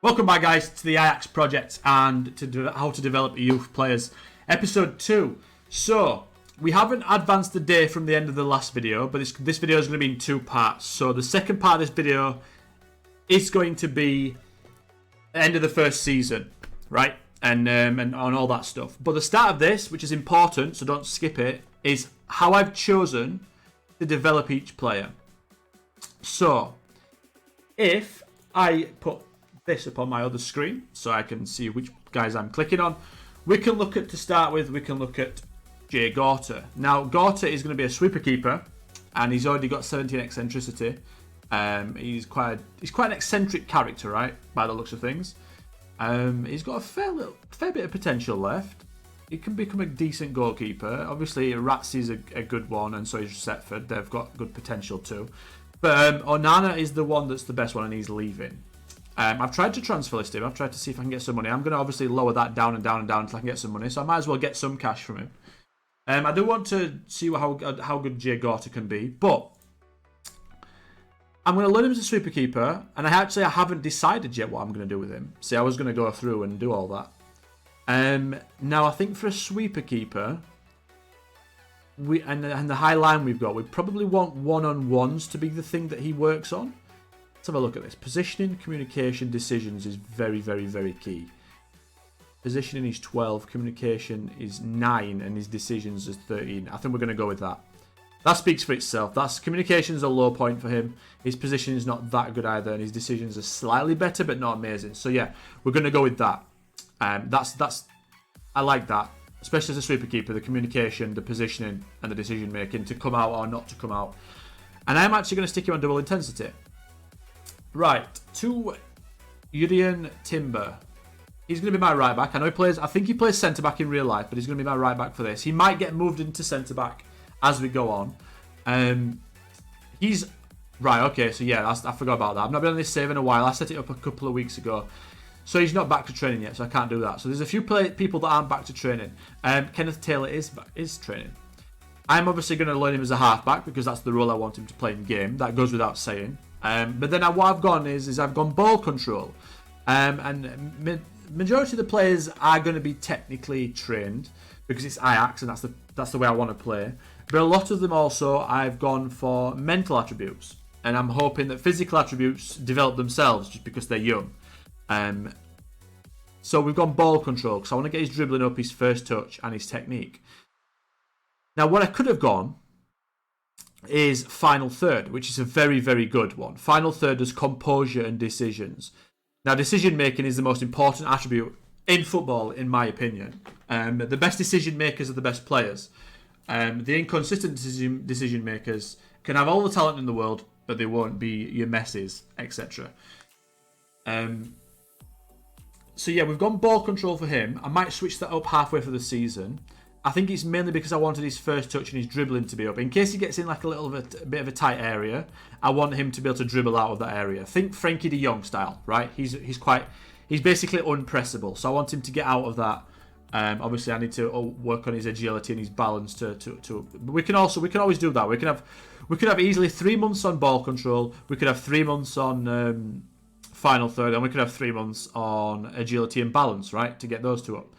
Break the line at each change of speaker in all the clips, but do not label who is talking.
Welcome back, guys, to the Ajax project and to how to develop youth players, episode 2. So, we haven't advanced the day from the end of the last video, but this video is going to be in 2 parts. So, the second part of this video is going to be the end of the first season, right? And on all that stuff. But the start of this, which is important, so don't skip it, is how I've chosen to develop each player. So, if I put this up on my other screen so I can see which guys I'm clicking on, we can look at, to start with, we can look at Garter. Now, Garter is going to be a sweeper keeper, and he's already got 17 eccentricity. He's quite an eccentric character, right? By the looks of things. He's got a fair bit of potential left. He can become a decent goalkeeper. Obviously, Ratsy's a good one, and so is Setford. They've got good potential too. But Onana is the one that's the best one, and he's leaving. I've tried to transfer list him. I've tried to see if I can get some money. I'm going to obviously lower that down and down and down until I can get some money. So I might as well get some cash from him. I do want to see how good Garter can be. But I'm going to learn him as a sweeper keeper. And I haven't decided yet what I'm going to do with him. See, I was going to go through and do all that. Now, I think for a sweeper keeper, and the high line we've got, we probably want one-on-ones to be the thing that he works on. Let's have a look at this. Positioning, communication, decisions is very, very, very key. Positioning is 12, communication is 9, and his decisions is 13. I think we're going to go with that. That speaks for itself. Communication is a low point for him. His position is not that good either, and his decisions are slightly better, but not amazing. So yeah, we're going to go with that. I like that, especially as a sweeper keeper. The communication, the positioning, and the decision making to come out or not to come out. And I'm actually going to stick him on double intensity. Right, to Urian Timber. He's going to be my right back. I think he plays centre back in real life, but he's going to be my right back for this. He might get moved into centre back as we go on. He's right. Okay, so yeah, I forgot about that. I've not been on this save in a while. I set it up a couple of weeks ago, so he's not back to training yet, so I can't do that. So there's a few people that aren't back to training. Kenneth Taylor is training. I'm obviously going to learn him as a halfback because that's the role I want him to play in game. That goes without saying. But then what I've gone is I've gone ball control, and majority of the players are going to be technically trained because it's Ajax and that's the way I want to play. But a lot of them also I've gone for mental attributes, and I'm hoping that physical attributes develop themselves just because they're young. So we've gone ball control because I want to get his dribbling up, his first touch, and his technique. Now, what I could have gone is final third, which is a very, very good one. Final third is composure and decisions. Now, decision making is the most important attribute in football, in my opinion. The best decision makers are the best players. The inconsistent decision makers can have all the talent in the world, but they won't be your Messis, etc. So yeah, we've gone ball control for him. I might switch that up halfway for the season. I think it's mainly because I wanted his first touch and his dribbling to be up. In case he gets in like a bit of a tight area, I want him to be able to dribble out of that area. Think Frankie de Jong style, right? He's basically unpressable. So I want him to get out of that. Obviously, I need to work on his agility and his balance But we can always do that. We could have easily 3 months on ball control. We could have 3 months on final third, and we could have 3 months on agility and balance, right? To get those two up.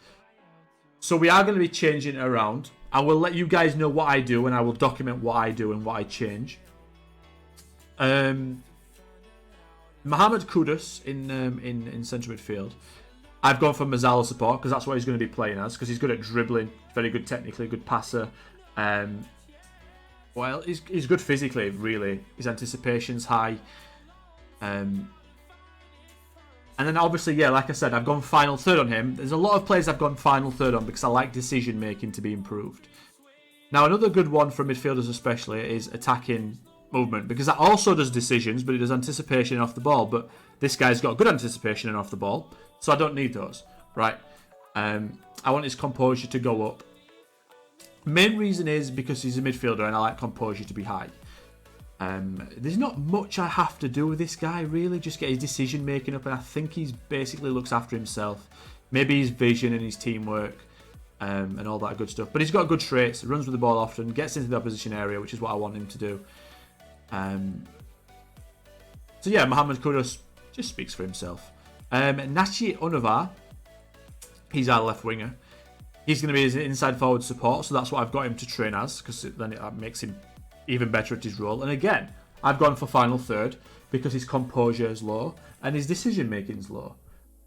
So we are going to be changing it around. I will let you guys know what I do, and I will document what I do and what I change. Mohamed Kudus in central midfield. I've gone for Mazzala support because that's what he's going to be playing as, because he's good at dribbling, very good technically, good passer. Well, he's good physically, really. His anticipation's high. And then obviously, yeah, like I said, I've gone final third on him. There's a lot of players I've gone final third on because I like decision making to be improved. Now, another good one for midfielders especially is attacking movement, because that also does decisions, but it does anticipation and off the ball. But this guy's got good anticipation and off the ball, so I don't need those, right? I want his composure to go up. Main reason is because he's a midfielder and I like composure to be high. There's not much I have to do with this guy, really. Just get his decision making up, and I think he's basically looks after himself. Maybe his vision and his teamwork, and all that good stuff. But he's got good traits. Runs with the ball often, gets into the opposition area, which is what I want him to do. So yeah, Mohamed Kudus just speaks for himself. Nashi Unavar, he's our left winger. He's going to be his inside forward support, so that's what I've got him to train as, because then it makes him even better at his role. And again, I've gone for final third because his composure is low and his decision making is low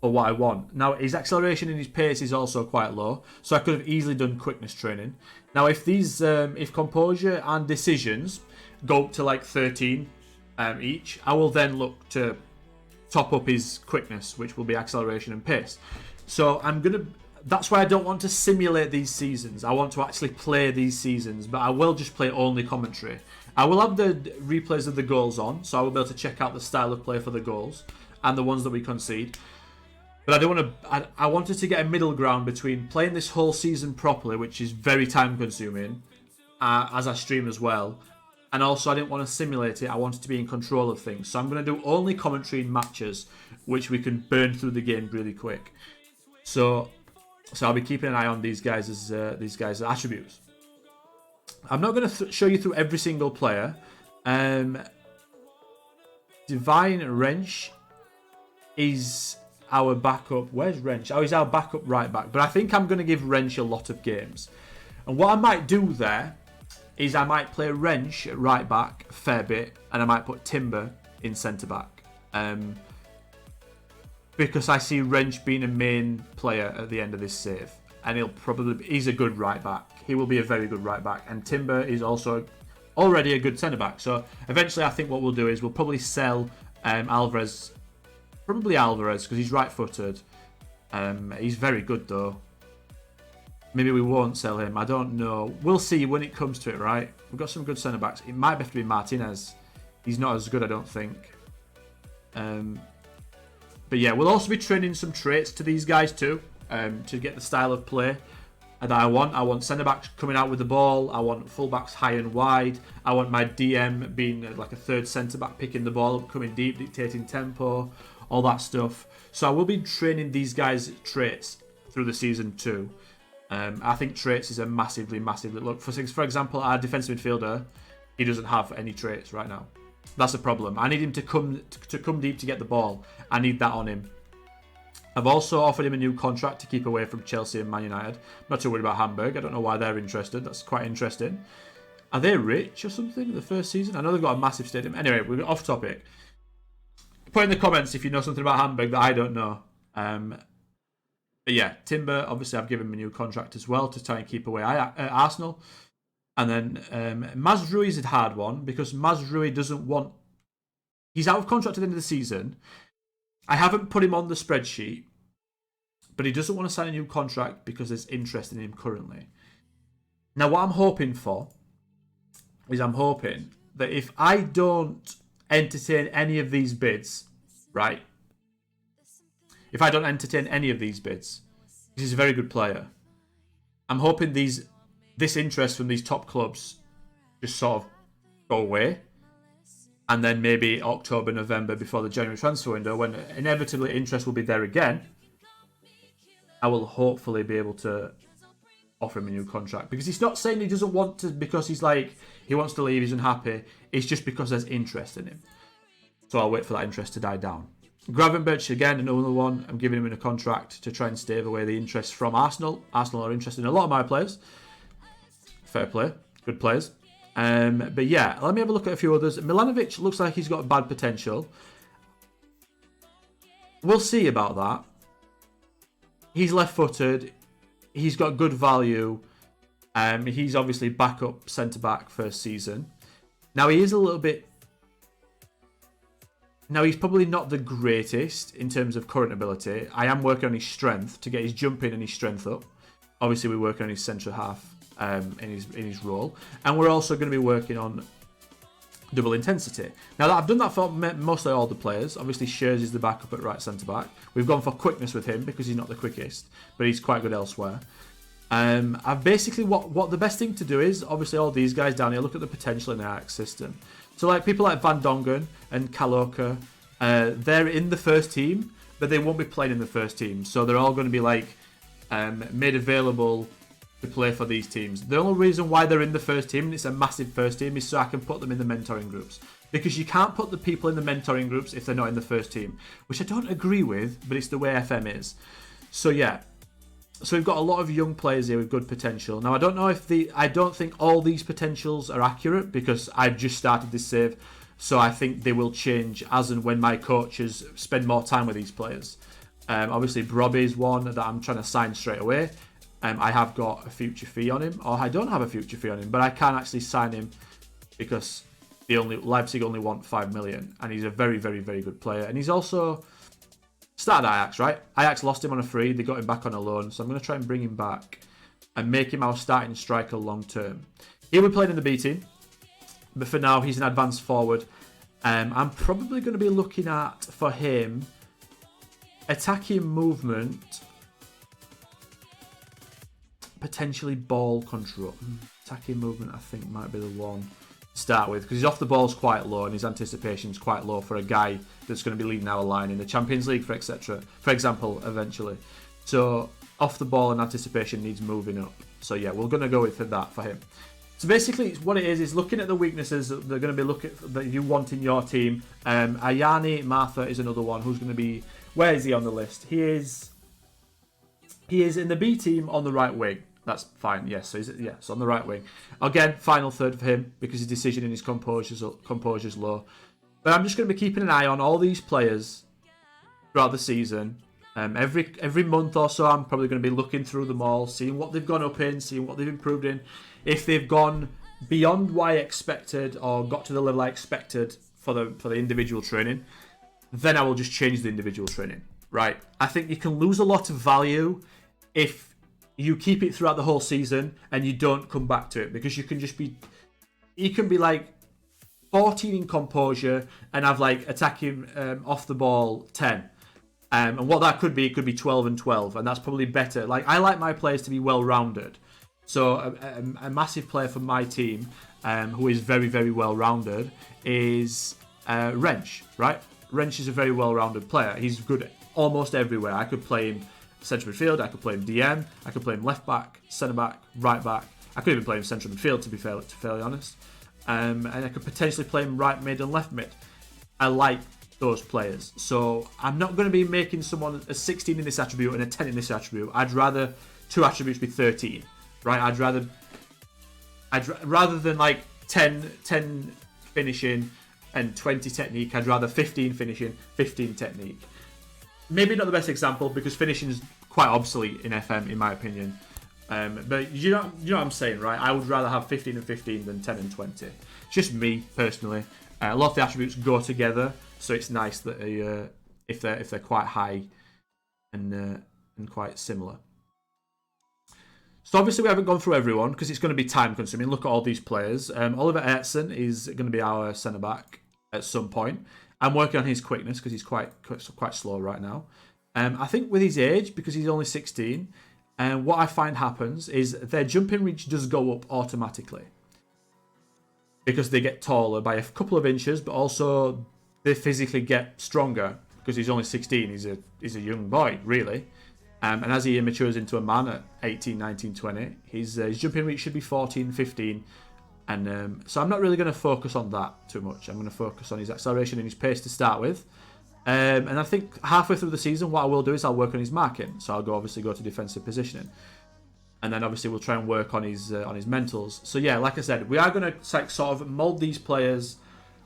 for what I want. Now, his acceleration and his pace is also quite low, so I could have easily done quickness training. Now, if if composure and decisions go up to like 13 each, I will then look to top up his quickness, which will be acceleration and pace. So that's why I don't want to simulate these seasons. I want to actually play these seasons, but I will just play only commentary. I will have the replays of the goals on, so I will be able to check out the style of play for the goals and the ones that we concede. But I don't want to. I wanted to get a middle ground between playing this whole season properly, which is very time consuming, as I stream as well, and also I didn't want to simulate it. I wanted to be in control of things, so I'm going to do only commentary in matches, which we can burn through the game really quick. So I'll be keeping an eye on these guys' attributes. I'm not going to show you through every single player. Divine Wrench is our backup. Where's Wrench? Oh, he's our backup right back. But I think I'm going to give Wrench a lot of games. And what I might do there is I might play Wrench at right back a fair bit, and I might put Timber in centre back. Because I see Wrench being a main player at the end of this save. And he's a good right back. He will be a very good right back. And Timber is also already a good centre back. So eventually I think what we'll do is we'll probably sell Alvarez. Probably Alvarez, because he's right-footed. He's very good though. Maybe we won't sell him. I don't know. We'll see when it comes to it, right? We've got some good centre backs. It might have to be Martinez. He's not as good, I don't think. But yeah, we'll also be training some traits to these guys too, to get the style of play that I want. I want centre backs coming out with the ball. I want full backs high and wide. I want my DM being like a third centre back, picking the ball up, coming deep, dictating tempo, all that stuff. So I will be training these guys' traits through the season too. I think traits is a massively look. For example, our defensive midfielder, he doesn't have any traits right now. That's a problem. I need him to come deep to get the ball. I need that on him. I've also offered him a new contract to keep away from Chelsea and Man United. I'm not too worried about Hamburg. I don't know why they're interested. That's quite interesting. Are they rich or something the first season? I know they've got a massive stadium. Anyway, we're off topic. Put in the comments if you know something about Hamburg that I don't know. But yeah, Timber, obviously I've given him a new contract as well to try and keep away Arsenal. And then Mazrui is a hard one because Mazrui doesn't want... He's out of contract at the end of the season. I haven't put him on the spreadsheet, but he doesn't want to sign a new contract because there's interest in him currently. Now, what I'm hoping for is I'm hoping that if I don't entertain any of these bids, right? If I don't entertain any of these bids, he's a very good player. I'm hoping this interest from these top clubs just sort of go away. And then maybe October, November, before the January transfer window, when inevitably interest will be there again, I will hopefully be able to offer him a new contract. Because he's not saying he doesn't want to, because he's like, he wants to leave, he's unhappy. It's just because there's interest in him. So I'll wait for that interest to die down. Gravenberch, again, another one. I'm giving him a contract to try and stave away the interest from Arsenal. Arsenal are interested in a lot of my players. Fair play. Good players. But yeah, let me have a look at a few others. Milanovic looks like he's got bad potential. We'll see about that. He's left-footed. He's got good value. He's obviously backup centre-back first season. Now, he is a little bit... Now, he's probably not the greatest in terms of current ability. I am working on his strength to get his jumping and his strength up. Obviously, we're working on his central half. In his role, and we're also going to be working on double intensity. Now, I've done that for mostly all the players. Obviously, Shears is the backup at right centre back. We've gone for quickness with him because he's not the quickest, but he's quite good elsewhere. I've basically what the best thing to do is obviously all these guys down here. Look at the potential in the Ajax system. So like people like Van Dongen and Koloka, they're in the first team, but they won't be playing in the first team. So they're all going to be like made available to play for these teams. The only reason why they're in the first team, and it's a massive first team, is so I can put them in the mentoring groups. because you can't put the people in the mentoring groups if they're not in the first team, which I don't agree with, but it's the way FM is. So yeah, so we've got a lot of young players here with good potential. Now I don't know if I don't think all these potentials are accurate because I've just started this save, so I think they will change as and when my coaches spend more time with these players. Obviously, Brobby's one that I'm trying to sign straight away. I have got a future fee on him, or I don't have a future fee on him, but I can actually sign him because Leipzig only want 5 million, and he's a very, very, very good player. And he's also started at Ajax, right? Ajax lost him on a free, they got him back on a loan, so I'm going to try and bring him back and make him our starting striker long term. He'll be playing in the B team, but for now he's an advanced forward. I'm probably going to be looking at, for him, attacking movement, potentially ball control. Attacking movement, I think, might be the one to start with, because his off the ball's quite low and his anticipation's quite low for a guy that's going to be leading our line in the Champions League, for example, eventually. So off the ball and anticipation needs moving up. So yeah, we're going to go with that for him. So basically, what it is looking at the weaknesses that they're going to be looking that you want in your team. Ayani Martha is another one who's going to be. Where is he on the list? He is in the B team on the right wing. That's fine. Yes, so on the right wing. Again, final third for him because his decision and his composure's low. But I'm just going to be keeping an eye on all these players throughout the season. Every month or so, I'm probably going to be looking through them all, seeing what they've gone up in, seeing what they've improved in. If they've gone beyond what I expected or got to the level I expected for the individual training, then I will just change the individual training. Right? I think you can lose a lot of value if you keep it throughout the whole season and you don't come back to it, because you can be like 14 in composure and have like attacking off the ball 10. And what that could be, it could be 12 and 12, and that's probably better. Like, I like my players to be well-rounded. So a massive player for my team, who is very, very well-rounded, is Wrench, right? Wrench is a very well-rounded player. He's good almost everywhere. I could play him central midfield, I could play him DM, I could play him left back, centre back, right back. I could even play him central midfield, to be fairly honest. And I could potentially play him right mid and left mid. I like those players. So I'm not going to be making someone a 16 in this attribute and a 10 in this attribute. I'd rather two attributes be 13, right? I'd rather than like 10 finishing and 20 technique, I'd rather 15 finishing, 15 technique. Maybe not the best example because finishing is quite obsolete in FM, in my opinion. But you know what I'm saying, right? I would rather have 15 and 15 than 10 and 20. It's just me personally. A lot of the attributes go together, so it's nice that if they're quite high and quite similar. So obviously we haven't gone through everyone because it's going to be time consuming. Look at all these players. Oliver Erson is going to be our centre back at some point. I'm working on his quickness because he's quite slow right now. I think with his age, because he's only 16, what I find happens is their jumping reach does go up automatically because they get taller by a couple of inches, but also they physically get stronger because he's only 16. He's a young boy, really. And as he matures into a man at 18, 19, 20, his jumping reach should be 14, 15. And so I'm not really going to focus on that too much. I'm going to focus on his acceleration and his pace to start with. And I think halfway through the season, what I will do is I'll work on his marking. So I'll obviously go to defensive positioning. And then obviously we'll try and work on his mentals. So yeah, like I said, we are going to sort of mould these players.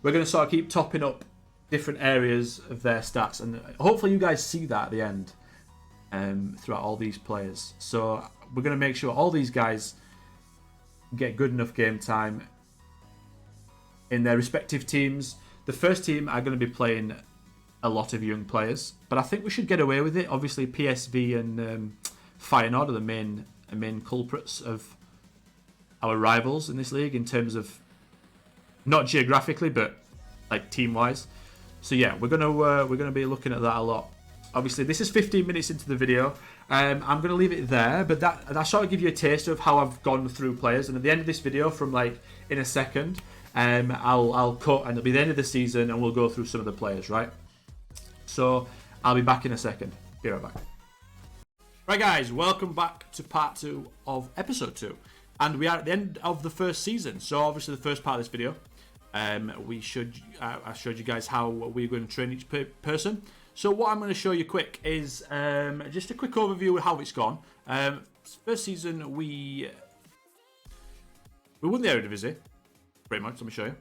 We're going to sort of keep topping up different areas of their stats. And hopefully you guys see that at the end throughout all these players. So we're going to make sure all these guys get good enough game time in their respective teams. The first team are going to be playing a lot of young players, but I think we should get away with it. Obviously, PSV and Feyenoord are the main culprits of our rivals in this league in terms of not geographically, but like team-wise. So yeah, we're gonna be looking at that a lot. Obviously, this is 15 minutes into the video. I'm going to leave it there, but that sort of give you a taste of how I've gone through players. And at the end of this video, from like in a second, I'll cut and it'll be the end of the season and we'll go through some of the players, right? So I'll be back in a second. Be right back. Right guys, welcome back to part 2 of episode 2. And we are at the end of the first season. So obviously the first part of this video I showed you guys how we're going to train each person. So what I'm going to show you quick is just a quick overview of how it's gone. First season we won the Eredivisie, pretty much. Let me show you.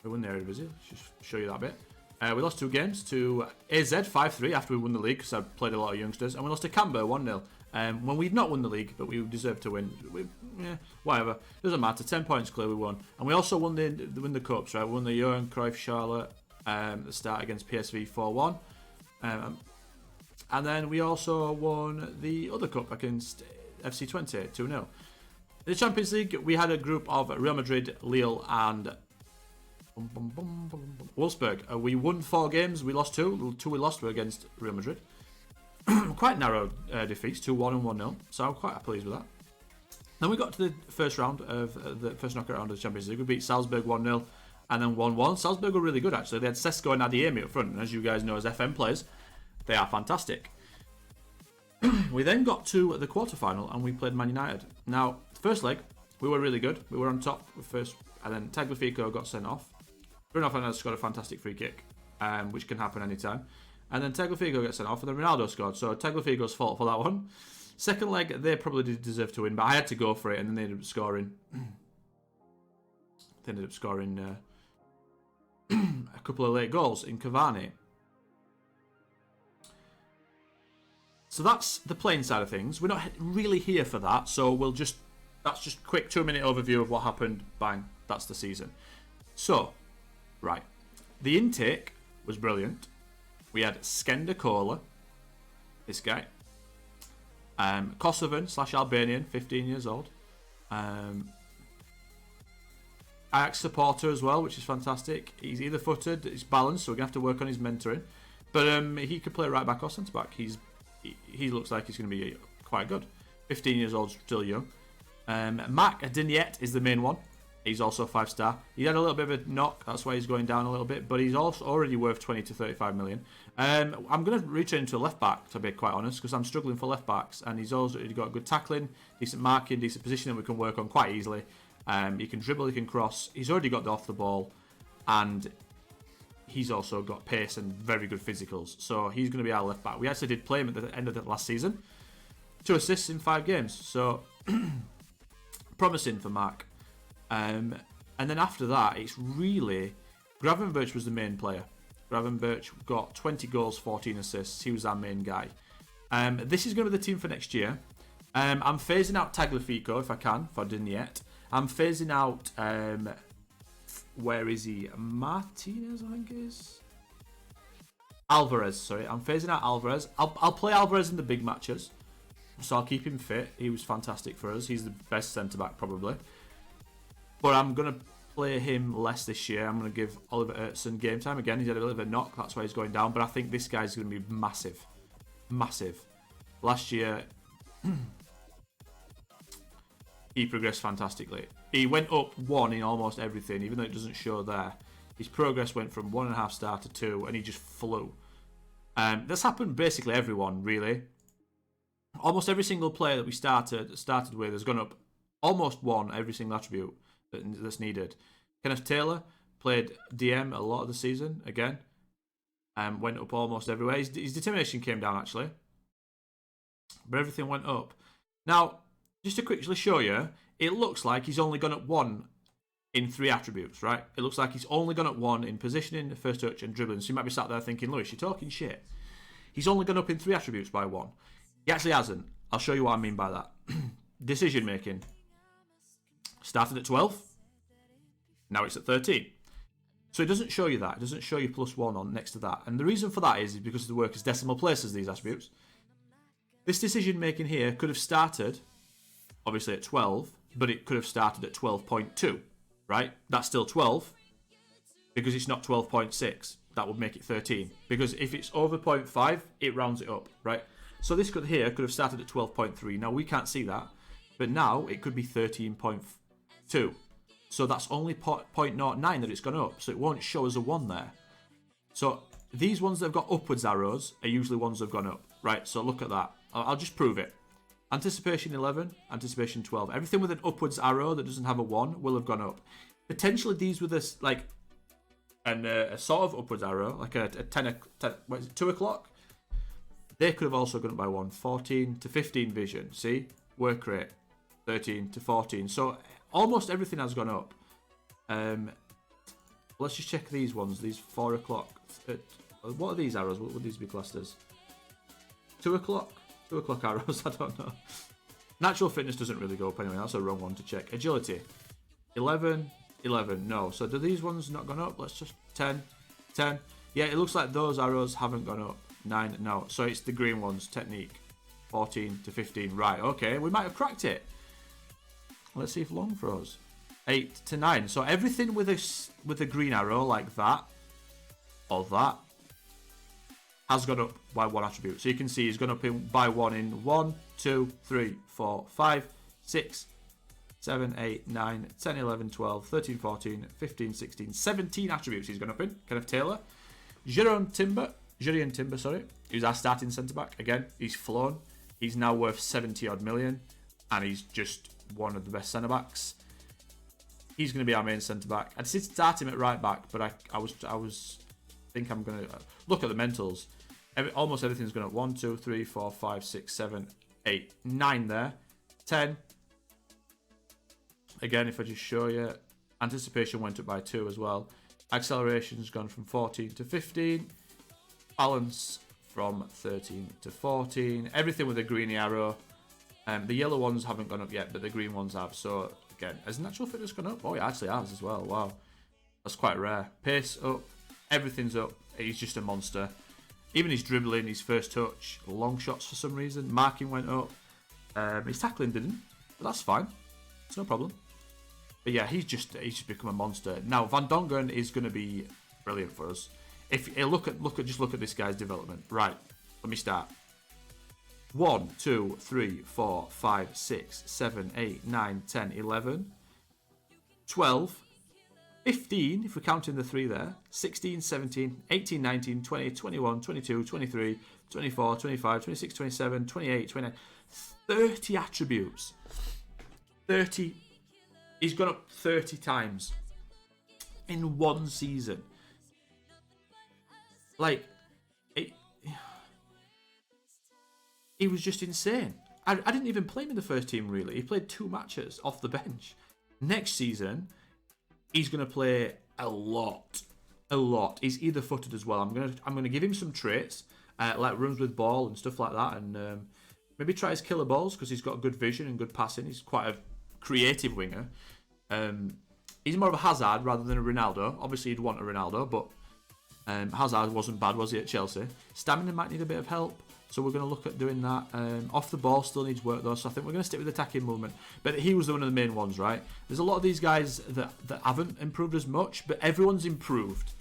We won the Eredivisie. Just show you that bit. We lost 2 games to AZ 5-3 after we won the league because I played a lot of youngsters, and we lost to Camber 1-0 when we'd not won the league, but we deserved to win. Whatever, doesn't matter. 10 points clear, we won, and we also won the cups. Right, we won the Johan Cruyff Charlotte the start against PSV 4-1, and then we also won the other cup against FC20 2-0. In the Champions League, we had a group of Real Madrid, Lille, and Wolfsburg. We won 4 games, we lost 2. 2 we lost were against Real Madrid. Quite narrow defeats, 2-1 and 1-0. So I'm quite pleased with that. Then we got to the first round of the first knockout round of the Champions League. We beat Salzburg 1-0 and then 1-1. Salzburg were really good actually. They had Sesko and Adeyemi up front, and as you guys know as FM players, they are fantastic. We then got to the quarterfinal and we played Man United. Now, first leg, we were really good. We were on top first, and then Tagliafico got sent off. Bruno Fernandes scored a fantastic free kick, which can happen anytime. And then Tagliafico gets sent off, and then Ronaldo scored. So Tagliafico's fault for that one. Second leg, they probably did deserve to win, but I had to go for it, and then they ended up scoring. A couple of late goals in Cavani. So that's the playing side of things. We're not really here for that, so that's just a quick 2-minute overview of what happened. Bang, that's the season. So, right, the intake was brilliant. We had Skender Kola, this guy, Kosovan/Albanian, 15 years old, Ajax supporter as well, which is fantastic. He's either footed, he's balanced, so we're gonna have to work on his mentoring. But he could play right back or centre back. He looks like he's gonna be quite good. 15 years old, still young. Mac Dignet is the main one. He's also 5-star. He had a little bit of a knock, that's why he's going down a little bit, but he's also already worth 20 to 35 million. I'm going to return to a left back, to be quite honest, because I'm struggling for left backs, and he's also got good tackling, decent marking, decent positioning we can work on quite easily. He can dribble, he can cross, he's already got the off the ball, and he's also got pace and very good physicals, so he's going to be our left back. We actually did play him at the end of the last season. 2 assists in 5 games, so promising for Mark. And then after that, it's really... Gravenberch was the main player. Gravenberch got 20 goals, 14 assists. He was our main guy. This is going to be the team for next year. I'm phasing out Tagliafico if I can, for Dignet. I'm phasing out... where is he? Martinez, I think it is? Alvarez, sorry. I'm phasing out Alvarez. I'll play Alvarez in the big matches. So I'll keep him fit. He was fantastic for us. He's the best centre-back, probably. But I'm going to play him less this year. I'm going to give Oliver Erson game time. Again, he's had a little bit of a knock. That's why he's going down. But I think this guy's going to be massive. Massive. Last year, he progressed fantastically. He went up 1 in almost everything, even though it doesn't show there. His progress went from 1.5 star to 2, and he just flew. That's happened basically everyone, really. Almost every single player that we started with has gone up almost 1 every single attribute that's needed. Kenneth Taylor played DM a lot of the season again, went up almost everywhere. His determination came down actually, but everything went up. Now, just to quickly show you, it looks like he's only gone up 1 in 3 attributes, right? It looks like he's only gone up 1 in positioning, first touch, and dribbling. So you might be sat there thinking, Lewis, you're talking shit. He's only gone up in 3 attributes by 1. He actually hasn't. I'll show you what I mean by that. Decision making. Started at 12. Now it's at 13. So it doesn't show you that. It doesn't show you +1 on next to that. And the reason for that is because the work as decimal places, these attributes. This decision making here could have started, obviously at 12, but it could have started at 12.2, right? That's still 12, because it's not 12.6. That would make it 13. Because if it's over 0.5, it rounds it up, right? So this could have started at 12.3. Now we can't see that, but now it could be 13.2. So that's only 0.09 that it's gone up. So it won't show as a 1 there. So these ones that have got upwards arrows are usually ones that have gone up, right? So look at that. I'll just prove it. Anticipation 11, anticipation 12. Everything with an upwards arrow that doesn't have a 1 will have gone up. potentially these were this like a sort of upwards arrow, like a 10, what is it, 2 o'clock? They could have also gone up by 1. 14 to 15 vision, see? Work rate, 13 to 14. So almost everything has gone up. Let's just check these ones, these 4 o'clock. What are these arrows? What would these be classed as? 2 o'clock? 2 o'clock arrows, I don't know. Natural fitness doesn't really go up anyway, that's a wrong one to check. Agility, 11, 11, no. So do these ones not gone up? Let's just 10, 10. Yeah, it looks like those arrows haven't gone up. 9, no. So it's the green ones, technique, 14 to 15. Right, okay, we might have cracked it. Let's see if long throws. 8 to 9. So everything with a green arrow like that, or that, has gone up by 1 attribute. So you can see he's gone up by 1 in 1, 2, 3, 4, 5, 6, 7, 8, 9, 10, 11, 12, 13, 14, 15, 16, 17 attributes he's gone up in. Kenneth Taylor. Jurian Timber, sorry. Who's our starting centre-back. Again, he's flown. He's now worth 70 odd million. And he's just one of the best centre-backs. He's going to be our main centre-back. I'd start him at right back, but I think I'm going to look at the mentals. Almost everything's going up. 1, 2, 3, 4, 5, 6, 7, 8, 9 there. 10. Again, if I just show you, anticipation went up by 2 as well. Acceleration's gone from 14 to 15. Balance from 13 to 14. Everything with a greeny arrow. The yellow ones haven't gone up yet, but the green ones have. So again, has natural fitness gone up? Oh, it actually has as well. Wow, that's quite rare. Pace up. Everything's up. He's just a monster. Even his dribbling, his first touch, long shots for some reason. Marking went up. His tackling didn't, but that's fine. It's no problem. But yeah, he's just become a monster. Now Van Dongen is going to be brilliant for us. If you look at this guy's development. Right, let me start. 1, 2, 3, 4, 5, 6, 7, 8, 9, 10, 11, 12, 15, if we're counting the 3 there, 16, 17, 18, 19, 20, 21, 22, 23, 24, 25, 26, 27, 28, 29, 30 attributes. 30. He's gone up 30 times in one season. Like, he was just insane. I didn't even play him in the first team, really. He played 2 matches off the bench. Next season, he's going to play a lot. A lot. He's either footed as well. I'm gonna give him some traits, like runs with ball and stuff like that, and maybe try his killer balls because he's got good vision and good passing. He's quite a creative winger. He's more of a Hazard rather than a Ronaldo. Obviously, you'd want a Ronaldo, but Hazard wasn't bad, was he, at Chelsea? Stamina might need a bit of help, so we're going to look at doing that. Off the ball still needs work, though, so I think we're going to stick with attacking movement. But he was one of the main ones, right? There's a lot of these guys that haven't improved as much, but everyone's improved.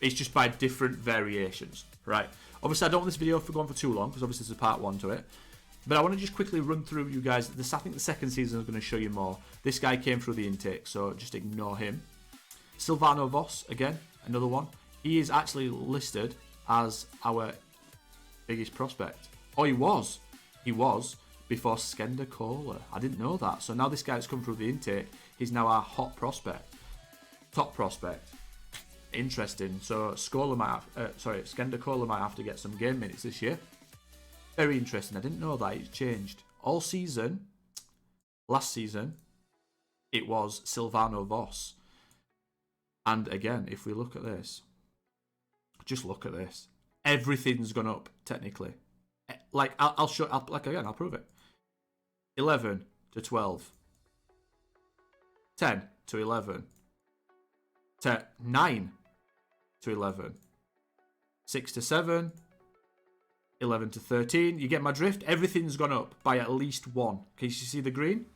It's just by different variations, right? Obviously, I don't want this video to go on for too long, because obviously there's a part 1 to it. But I want to just quickly run through you guys. I think the second season is going to show you more. This guy came through the intake, so just ignore him. Silvano Voss, again, another one. He is actually listed as our biggest prospect. Oh, he was. He was before Skender Kohler. I didn't know that. So now this guy that's come through the intake, he's now our hot prospect. Top prospect. Interesting. So Skender Kohler might have to get some game minutes this year. Very interesting. I didn't know that. It's changed. All season, last season, it was Silvano Voss. And again, if we look at this, just look at this. Everything's gone up, technically. Like, I'll prove it. 11 to 12. 10 to 11. 9 to 11. 6 to 7. 11 to 13. You get my drift? Everything's gone up by at least 1. Can you see the green?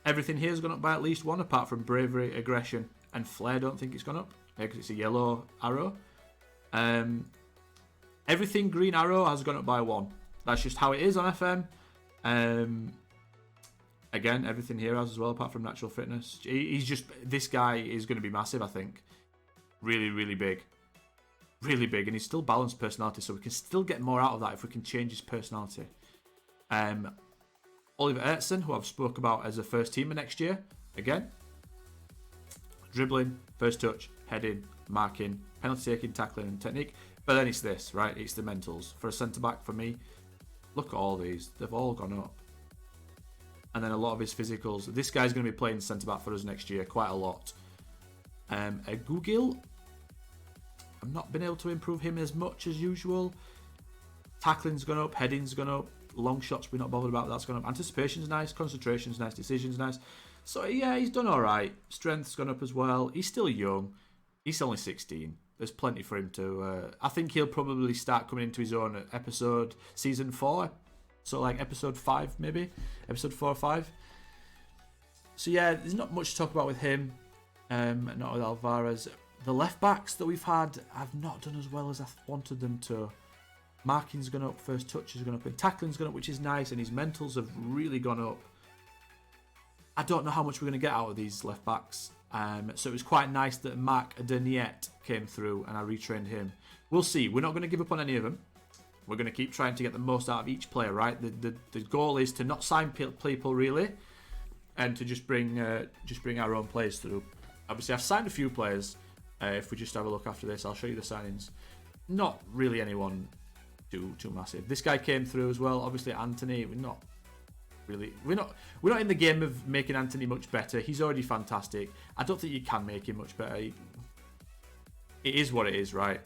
Everything here's gone up by at least 1, apart from bravery, aggression, and flair. Don't think it's gone up because it's a yellow arrow. Everything green arrow has gone up by 1. That's just how it is on FM. Again, everything here has as well, apart from natural fitness. This guy is going to be massive, I think. Really, really big. Really big, and he's still balanced personality, so we can still get more out of that if we can change his personality. Oliver Erson, who I've spoke about as a first teamer next year, again. dribbling, first touch, heading, marking, penalty taking, tackling, and technique. But then it's this, right? It's the mentals. For a centre-back, for me, look at all these. They've all gone up. And then a lot of his physicals. This guy's going to be playing centre-back for us next year, quite a lot. A Google, I've not been able to improve him as much as usual. Tackling's gone up, heading's gone up, long shots we're not bothered about, that's gone up. Anticipation's nice, concentration's nice, decision's nice. So yeah, he's done alright. Strength's gone up as well. He's still young. He's only 16. There's plenty for him to... I think he'll probably start coming into his own at season 4. So like episode 5 maybe? Episode 4 or 5. So yeah, there's not much to talk about with him. Not with Alvarez. The left backs that we've had have not done as well as I wanted them to. Marking's gone up, first touch has gone up, and tackling's gone up, which is nice, and his mentals have really gone up. I don't know how much we're going to get out of these left backs. So it was quite nice that Marc Derniet came through and I retrained him. We'll see. We're not going to give up on any of them. We're going to keep trying to get the most out of each player, right? The goal is to not sign people really, and to just bring our own players through. Obviously, I've signed a few players. If we just have a look after this, I'll show you the signings. Not really anyone too massive. This guy came through as well. Obviously, Anthony. We're not in the game of making Anthony much better. He's already fantastic. I don't think you can make him much better. It is what it is, right?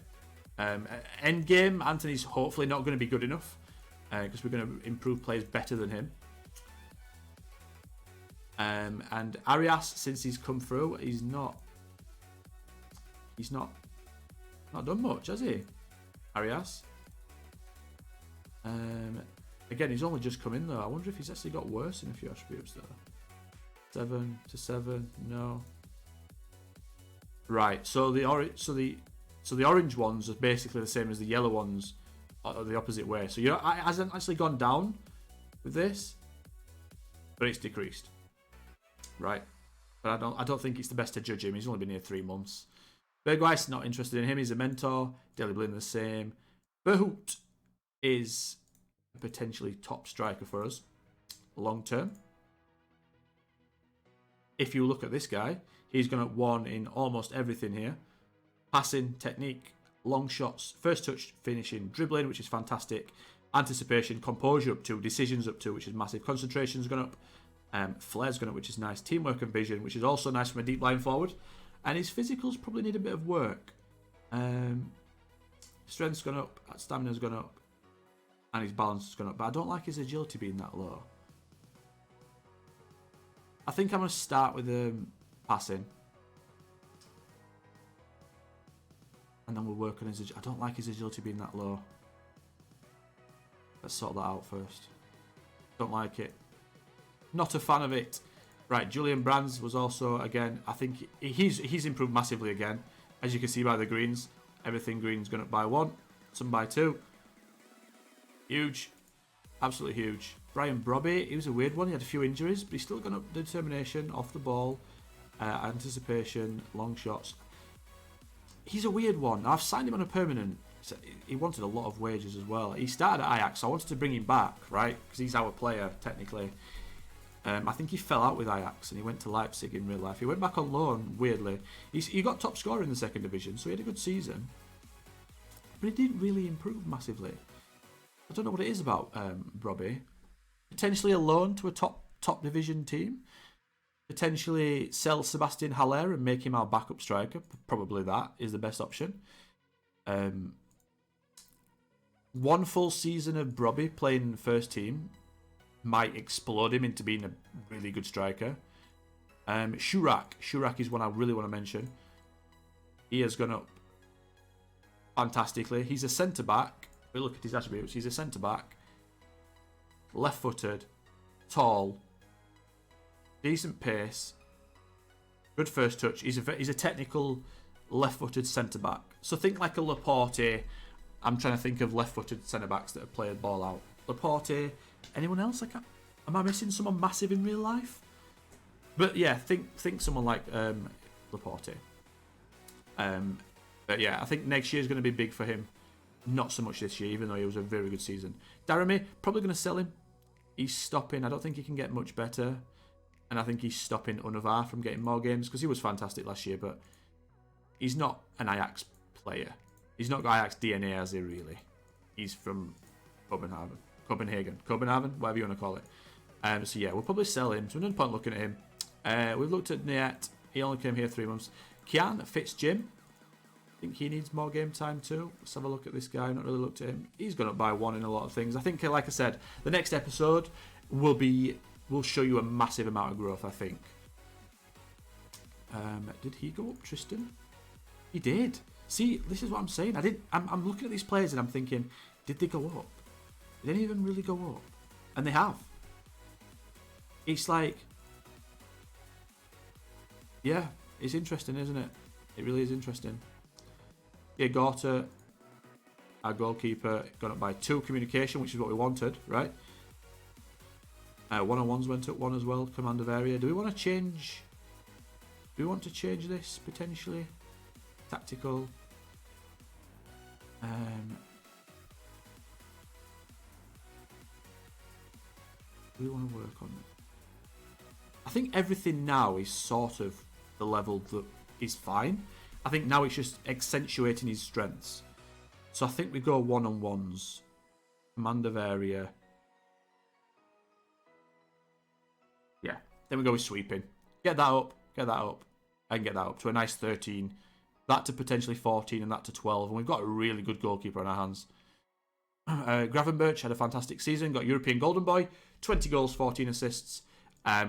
End game, Anthony's hopefully not going to be good enough because we're going to improve players better than him. And Arias, since he's come through, he's not done much, has he? Arias. Again, he's only just come in though. I wonder if he's actually got worse in a few attributes though. 7 to 7, no. Right, so the orange ones are basically the same as the yellow ones, or the opposite way. So it hasn't actually gone down with this, but it's decreased. Right, but I don't think it's the best to judge him. He's only been here 3 months. Bergwijs, not interested in him. He's a mentor. Dele Blin the same. Berhout is a potentially top striker for us long term. If you look at this guy, he's going to 1 in almost everything here. Passing, technique, long shots, first touch, finishing, dribbling, which is fantastic. Anticipation, composure up 2, decisions up 2, which is massive. Concentration's gone up. Flair's gone up, which is nice. Teamwork and vision, which is also nice from a deep line forward. And his physicals probably need a bit of work. Strength's gone up, stamina's gone up, and his balance has gone up. But I don't like his agility being that low. I think I'm going to start with passing. And then we'll work on his agility. I don't like his agility being that low. Let's sort that out first. Don't like it. Not a fan of it. Right, Julian Brands was also, again, I think he's improved massively again. As you can see by the greens, everything green's gone up by 1, some by 2. Huge. Absolutely huge. Brian Brobby, he was a weird one. He had a few injuries, but he's still gone up determination, off the ball, anticipation, long shots. He's a weird one. I've signed him on a permanent. He wanted a lot of wages as well. He started at Ajax, so I wanted to bring him back, right? Because he's our player, technically. I think he fell out with Ajax and he went to Leipzig in real life. He went back on loan, weirdly. He got top scorer in the second division, so he had a good season. But he didn't really improve massively. I don't know what it is about Robbie. Potentially a loan to a top division team. Potentially sell Sebastian Haller and make him our backup striker. Probably that is the best option. One full season of Brobby playing first team might explode him into being a really good striker. Shurak is one I really want to mention. He has gone up fantastically. He's a centre-back. We look at his attributes. He's a centre-back. Left-footed. Tall. Decent pace. Good first touch. He's a technical left-footed centre-back. So think like a Laporte. I'm trying to think of left-footed centre-backs that have played ball out. Laporte. Anyone else? Am I missing someone massive in real life? But yeah, think someone like Laporte. But yeah, I think next year is going to be big for him. Not so much this year, even though he was a very good season. Daramy, probably going to sell him. He's stopping. I don't think he can get much better. And I think he's stopping Unavar from getting more games because he was fantastic last year, but he's not an Ajax player. He's not got Ajax DNA, has he, really? He's from Copenhagen, whatever you want to call it. So yeah, we'll probably sell him. So no point looking at him. We've looked at Niet. He only came here 3 months. Kian fits Jim. I think he needs more game time too. Let's have a look at this guy. Not really looked at him. He's gone up by 1 in a lot of things. I think, like I said, the next episode will show you a massive amount of growth, I think. Did he go up, Tristan? He did. See, this is what I'm saying. I'm looking at these players and I'm thinking, did they go up? Did any of them really go up? And they have. It's like, yeah, it's interesting, isn't it? It really is interesting. Yeah, Garter, our goalkeeper, got up by 2 communication, which is what we wanted, right? One-on-ones went up 1 as well. Command of area. Do we want to change? Do we want to change this potentially? Tactical. Do we want to work on it? I think everything now is sort of the level that is fine. I think now it's just accentuating his strengths. So I think we go one-on-ones. Command of area. Yeah. Then we go with sweeping. Get that up. And get that up to a nice 13. That to potentially 14 and that to 12. And we've got a really good goalkeeper on our hands. Gravenberch had a fantastic season. Got European Golden Boy. 20 goals, 14 assists.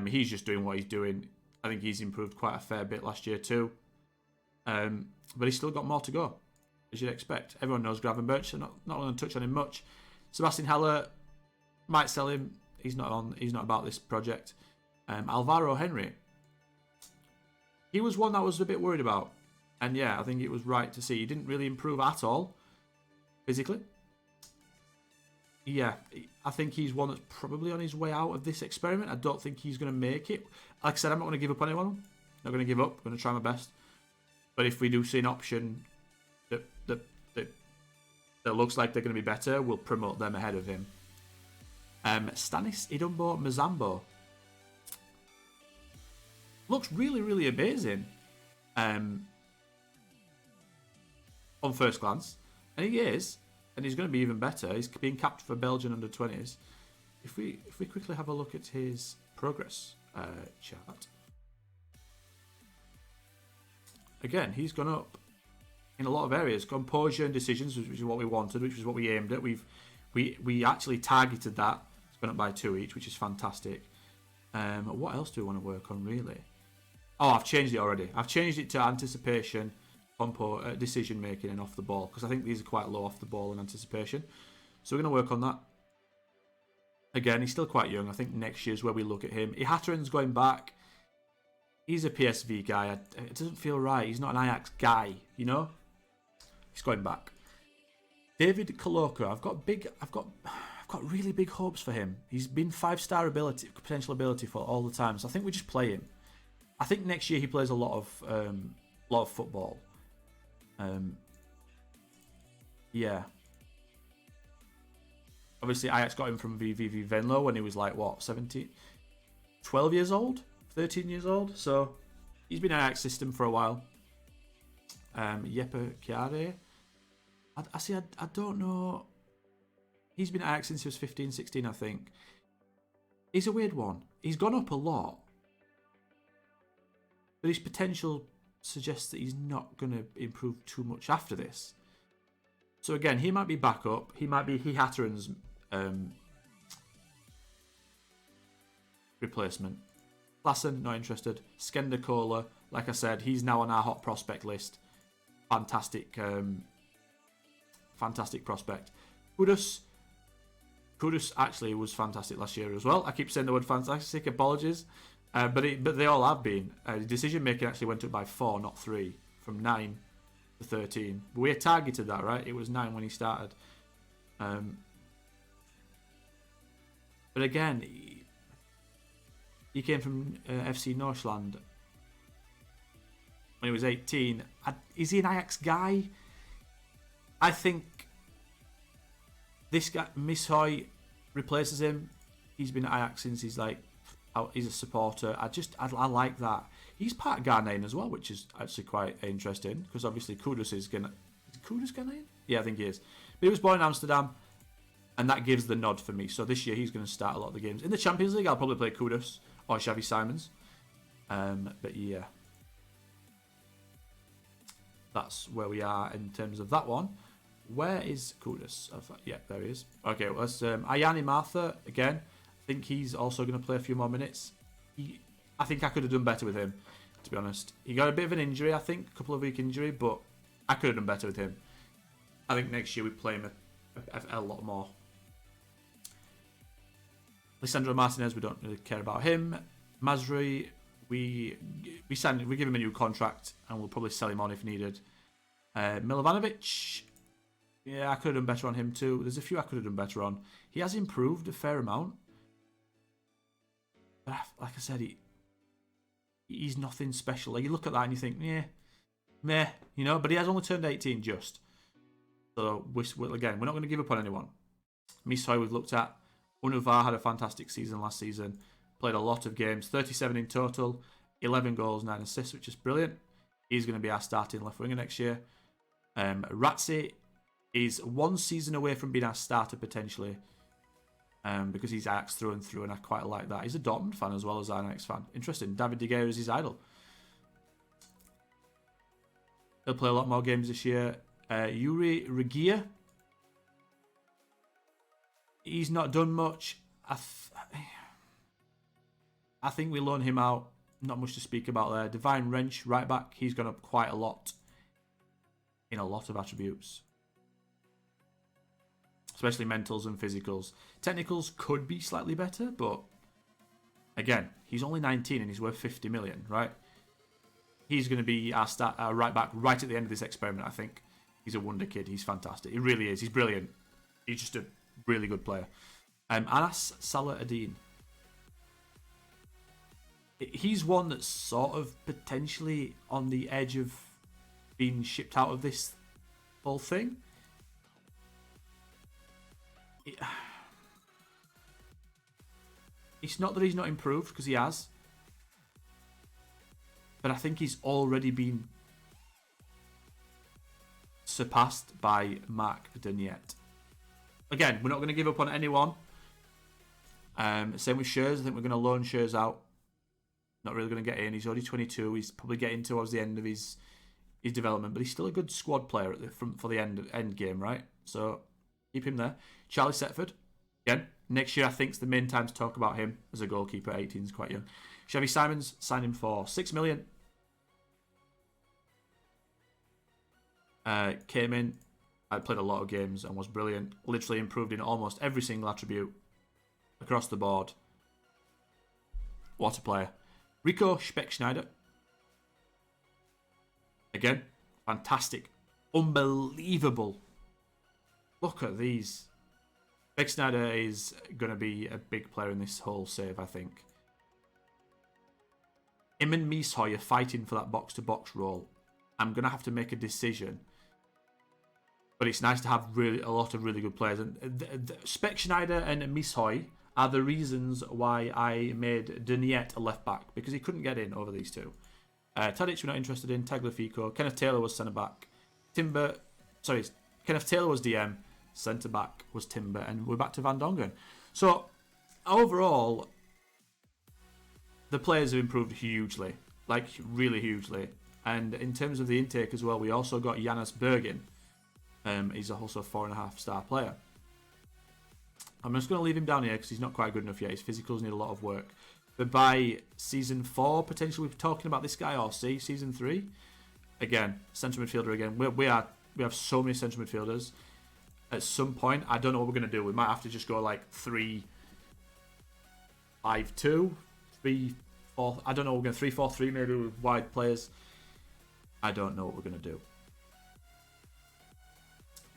He's just doing what he's doing. I think he's improved quite a fair bit last year too. But he's still got more to go, as you'd expect. Everyone knows Gravenberch, so not going to touch on him much. Sebastian Haller, might sell him. He's not about this project. Alvaro Henry. He was one that I was a bit worried about. And yeah, I think it was right to see. He didn't really improve at all, physically. Yeah, I think he's one that's probably on his way out of this experiment. I don't think he's going to make it. Like I said, I'm not going to give up on anyone. I'm not going to give up. I'm going to try my best. But if we do see an option that looks like they're going to be better, we'll promote them ahead of him. Stanis Idumbo Mazambo. Looks really, really amazing. On first glance. And he is. And he's going to be even better. He's being capped for Belgian under-20s. If we quickly have a look at his progress chart. Again, he's gone up in a lot of areas. Composure and decisions, which is what we wanted, which is what we aimed at. We actually targeted that. It's gone up by 2 each, which is fantastic. What else do we want to work on, really? Oh, I've changed it already. I've changed it to anticipation, decision making, and off the ball, because I think these are quite low off the ball and anticipation. So we're going to work on that. Again, he's still quite young. I think next year's where we look at him. Ihatteran's going back. He's a PSV guy. It doesn't feel right. He's not an Ajax guy, you know? He's going back. David Koloka. I've got really big hopes for him. He's been 5-star potential ability for all the time. So I think we just play him. I think next year he plays a lot of football. Yeah. Obviously, Ajax got him from VVV Venlo when he was like, what, 12 years old? 13 years old? So, he's been in Ajax system for a while. Jeppe Chiare. I don't know. He's been at Ajax since he was 15, 16, I think. He's a weird one. He's gone up a lot. But his potential suggests that he's not going to improve too much after this. So again, he might be back up. He might be Hatteran's replacement. Lassen, not interested. Skender Kohler, like I said, he's now on our hot prospect list. Fantastic prospect. Kudus actually was fantastic last year as well. I keep saying the word fantastic, apologies. But they all have been. Decision making actually went up by 4, not 3, from 9 to 13. But we had targeted that, right? It was 9 when he started. But again, he came from FC Nordsjælland when he was 18. Is he an Ajax guy? I think this guy, Mishoy, replaces him. He's been at Ajax since he's like
He's a supporter. I like that. He's part Ghanaian as well, which is actually quite interesting because obviously Kudus is Ghanaian. Is Kudus Ghanaian? Yeah, I think he is. But he was born in Amsterdam, and that gives the nod for me. So this year he's going to start a lot of the games. In the Champions League, I'll probably play Kudus or Chevy Simons. But yeah, that's where we are in terms of that one. Where is Kudus? Yeah, there he is. Okay, well, that's Ayani Martha again. I think he's also going to play a few more minutes. I think I could have done better with him, to be honest. He got a bit of an injury, I think, a couple of week injury, but I could have done better with him. I think next year we play him a lot more. Lisandro Martinez, we don't really care about him. Mazri, we give him a new contract and we'll probably sell him on if needed. Milovanovic, yeah, I could have done better on him too. There's a few I could have done better on. He has improved a fair amount. But like I said, he's nothing special. Like you look at that and you think, yeah, meh, you know. But he has only turned 18 just. So again, we're not going to give up on anyone. Mishoy we've looked at. Unavar had a fantastic season last season. Played a lot of games, 37 in total, 11 goals, 9 assists, which is brilliant. He's going to be our starting left winger next year. Ratzi is 1 season away from being our starter potentially. Because he's Ajax through and through, and I quite like that. He's a Dortmund fan as well as an Ajax fan. Interesting. David De Gea is his idol. He'll play a lot more games this year. Yuri Regia. He's not done much. I think we loan him out. Not much to speak about there. Divine Wrench, right back. He's gone up quite a lot in a lot of attributes. Especially mentals and physicals. Technicals could be slightly better, but again, he's only 19 and he's worth 50 million, right? He's going to be our right back right at the end of this experiment, I think. He's a wonder kid. He's fantastic. He really is. He's brilliant. He's just a really good player. Anas Salah-Adin. He's one that's sort of potentially on the edge of being shipped out of this whole thing. It's not that he's not improved, because he has. But I think he's already been surpassed by Marc Deniet. Again, we're not going to give up on anyone. Same with Schurz. I think we're going to loan Schurz out. Not really going to get in. He's already 22. He's probably getting towards the end of his development, but he's still a good squad player for the end game, right? So keep him there. Charlie Setford. Again, next year I think is the main time to talk about him as a goalkeeper. 18 is quite young. Chevy Simons signed him for 6 million. Came in. I played a lot of games and was brilliant. Literally improved in almost every single attribute across the board. What a player. Rico Speckschneider. Again, fantastic. Unbelievable. Look at these. Speckschneider is going to be a big player in this whole save, I think. Him and Mishoy are fighting for that box-to-box role. I'm going to have to make a decision. But it's nice to have a lot of really good players. And Speckschneider and Mishoy are the reasons why I made Deniet a left back, because he couldn't get in over these two. Tadic we're not interested in. Tagliafico. Kenneth Taylor was centre back. Kenneth Taylor was DM. Centre back was Timber, and we're back to Van Dongen. So overall, the players have improved hugely, like really hugely. And in terms of the intake as well, we also got Janus Bergin. He's also a 4.5 star player. I'm just going to leave him down here because he's not quite good enough yet. His physicals need a lot of work. But by season 4, potentially we're talking about this guy, or season 3. Again, central midfielder again. We have so many central midfielders. At some point, I don't know what we're going to do. We might have to just go like 3-5-2, 3-4. I don't know. We're going 3-4-3 maybe with wide players. I don't know what we're going to do.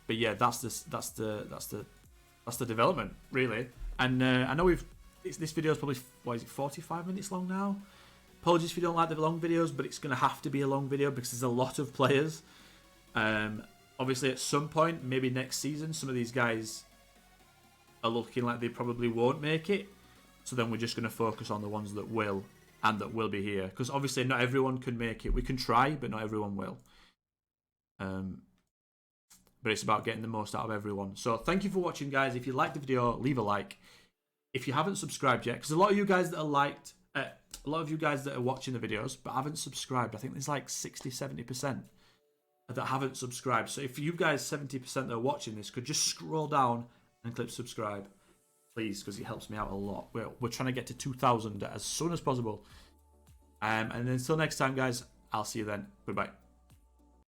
But yeah, that's the development really. And I know this video is probably 45 minutes long now. Apologies if you don't like the long videos, but it's going to have to be a long video because there's a lot of players. Obviously, at some point, maybe next season, some of these guys are looking like they probably won't make it. So then we're just going to focus on the ones that will and that will be here. Because obviously not everyone can make it. We can try, but not everyone will. But it's about getting the most out of everyone. So thank you for watching, guys. If you liked the video, leave a like. If you haven't subscribed yet, because a lot of you guys that are watching the videos but haven't subscribed, I think there's like 60-70% that haven't subscribed. So if you guys 70% that are watching this could just scroll down and click subscribe, please, because it helps me out a lot. We're trying to get to 2,000 as soon as possible. And until next time, guys, I'll see you then. Goodbye.